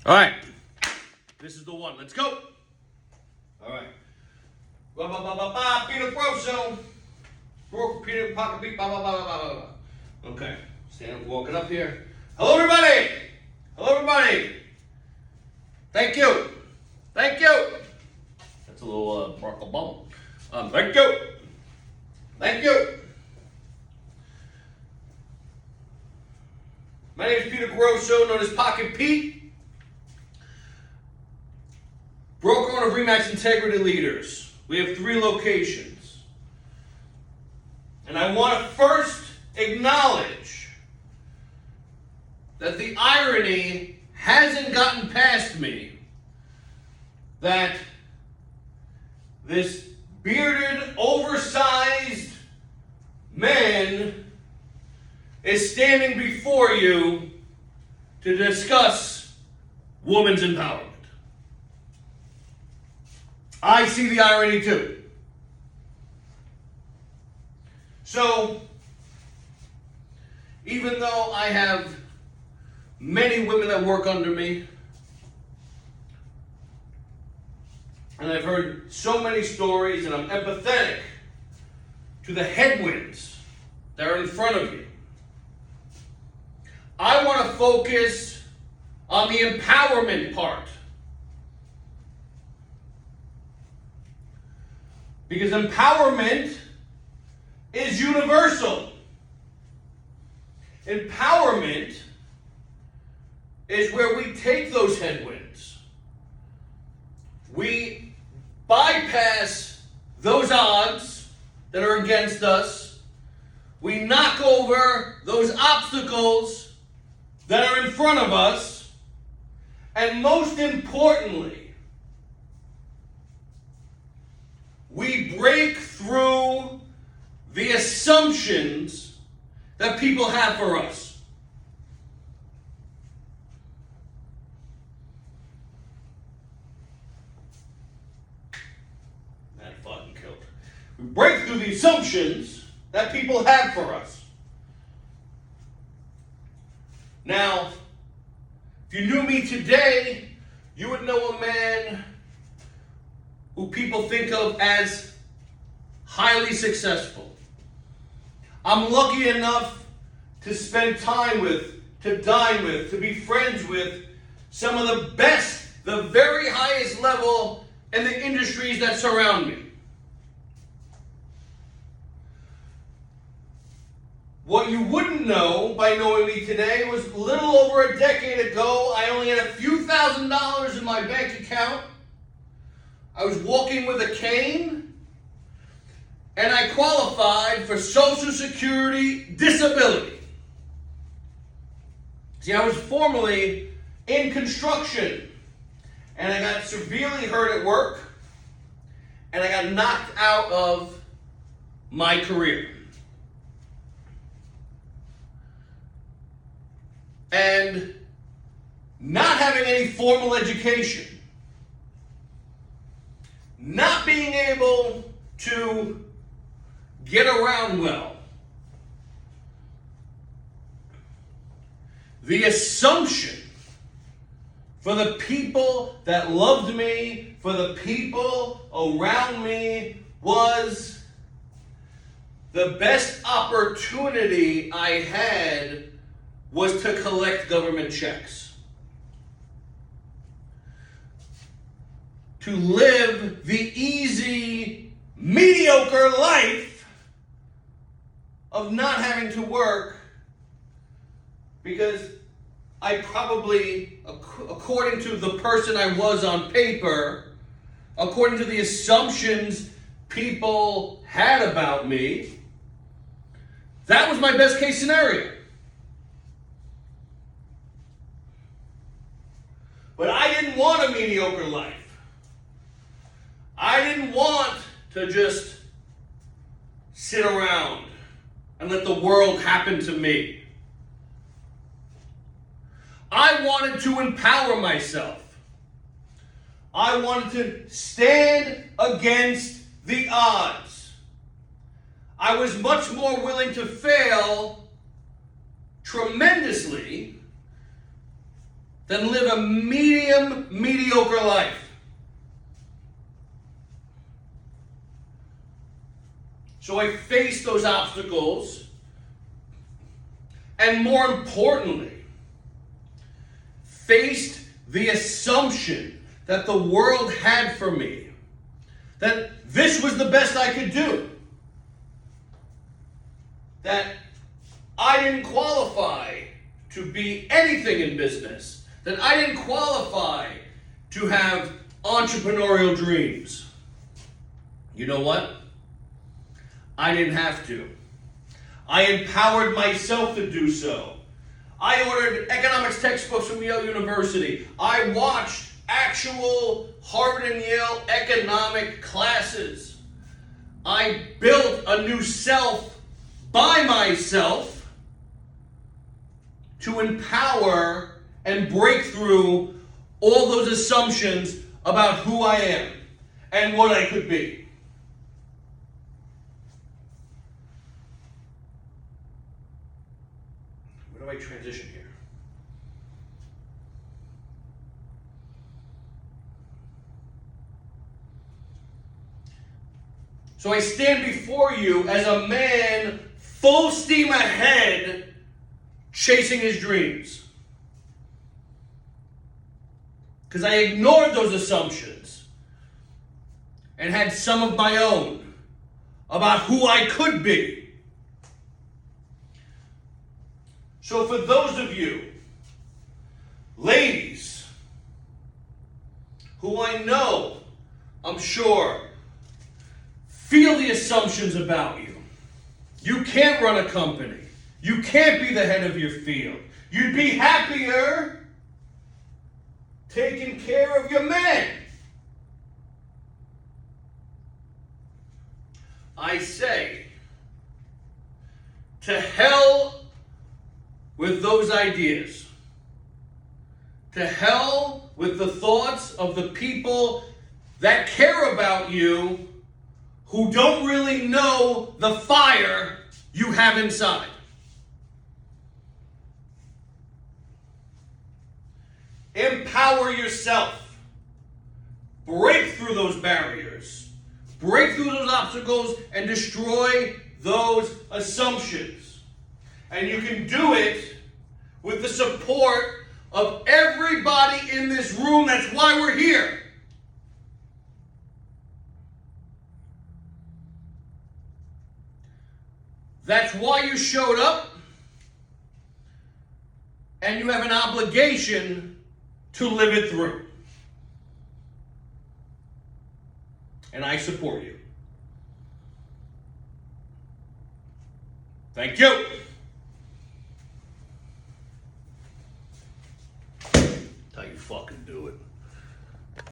All right. This is the one. Let's go. All right. Peter Grosso. Peter Pocket Beat. Okay. Stand up, walking up here. Hello, everybody. Hello, everybody. Thank you. Thank you. That's a little Barack Obama. Thank you. Thank you. My name is Peter Grosso, known as Pocket Pete. Broker owner of Remax Integrity Leaders. We have 3 locations. And I want to first acknowledge that the irony hasn't gotten past me that this bearded, oversized man is standing before you to discuss women's empowerment. I see the irony too. So, even though I have many women that work under me, and I've heard so many stories, and I'm empathetic to the headwinds that are in front of you, I want to focus on the empowerment part. Because empowerment is universal. Empowerment is where we take those headwinds. We bypass those odds that are against us. We knock over those obstacles that are in front of us. And most importantly, we break through the assumptions that people have for us. That fucking killed. We break through the assumptions that people have for us. Now, if you knew me today, you would know a man who people think of as highly successful. I'm lucky enough to spend time with, to dine with, to be friends with some of the best, the very highest level in the industries that surround me. What you wouldn't know by knowing me today was a little over a decade ago, I only had a few $1,000s in my bank account. I was walking with a cane, and I qualified for Social Security disability. See, I was formerly in construction, and I got severely hurt at work, and I got knocked out of my career. And not having any formal education, not being able to get around well, the assumption for the people that loved me, for the people around me, was the best opportunity I had was to collect government checks. To live the easy, mediocre life of not having to work, because I probably, according to the person I was on paper, according to the assumptions people had about me, that was my best case scenario. But I didn't want a mediocre life. I didn't want to just sit around and let the world happen to me. I wanted to empower myself. I wanted to stand against the odds. I was much more willing to fail tremendously than live a mediocre life. So I faced those obstacles, and more importantly, faced the assumption that the world had for me, that this was the best I could do, that I didn't qualify to be anything in business, that I didn't qualify to have entrepreneurial dreams. You know what? I didn't have to. I empowered myself to do so. I ordered economics textbooks from Yale University. I watched actual Harvard and Yale economic classes. I built a new self by myself to empower and break through all those assumptions about who I am and what I could be. Where do I transition here? So I stand before you as a man full steam ahead, chasing his dreams. Because I ignored those assumptions and had some of my own about who I could be. So for those of you, ladies, who I know, I'm sure, feel the assumptions about you. You can't run a company. You can't be the head of your field. You'd be happier taking care of your man. I say, to hell with those ideas. To hell with the thoughts of the people that care about you who don't really know the fire you have inside. Empower yourself. Break through those barriers. Break through those obstacles and destroy those assumptions. And you can do it with the support of everybody in this room. That's why we're here. That's why you showed up. And you have an obligation to live it through. And I support you. Thank you. That's how you fucking do it.